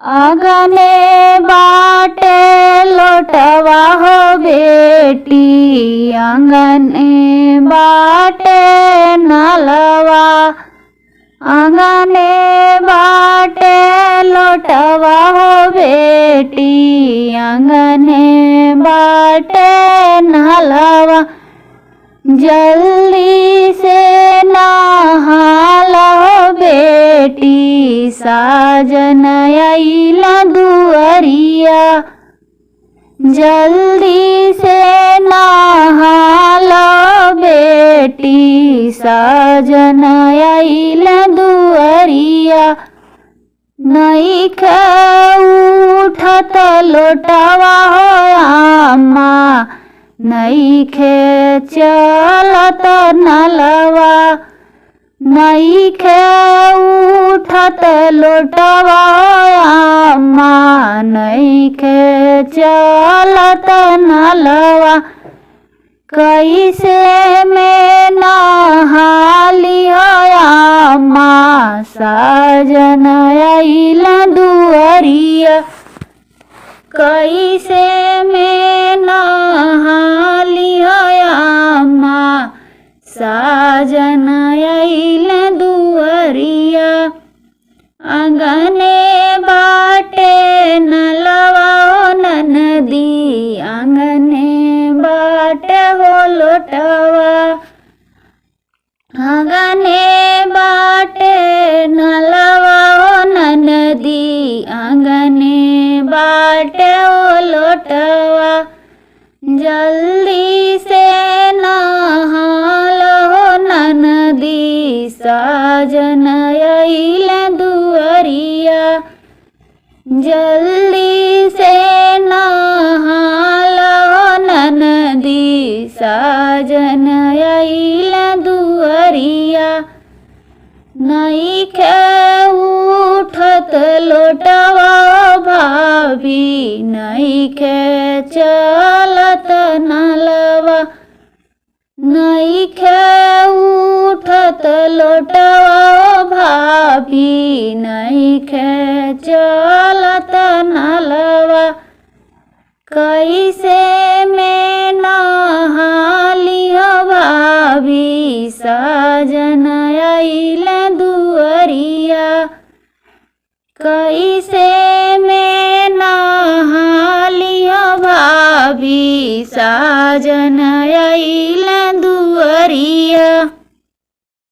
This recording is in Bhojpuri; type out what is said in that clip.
आंगने बाटे लोटवा हो बेटी, आंगने बाटे नलवा। आंगने बाटे लोटवा हो बेटी, आंगने बाटे नलवा। जल्दी से नहा लो बेटी, साजन आइला दुअरिया। जल्दी से नहा लो बेटी, साजन आइला दुअरिया। नइखे उठत लोटवा हो आमा, नइखे चलत नलवा। नइखे उठत लोटवा आमा, नइखे चलत नलवा। कैसे में नहाली आमा, साजन आइला दुअरिया। कैसे में नहाली आमा, साजन आइला दुअरिया। आंगने बाटे नलवा ननदी, आंगने बाटे हो लोटवा। आंगने बाटे नलवा ननदी, आंगने बाटे हो लोटवा। जल्दी से नहा लो ननदी, साजन आइला दुअरिया। जल्दी से नहा लो ननदी, साजन आइला दुअरिया। नइखे उठत लोटवा भाभी, नइखे चलत नलवा। नइखे उठत लोटवा भाभी, नइखे चलत नलवा। कैसे में नहाली भाभी, साजन आइला दुअरिया। कैसे में नहाली भाभी, साजन आइला दुअरिया।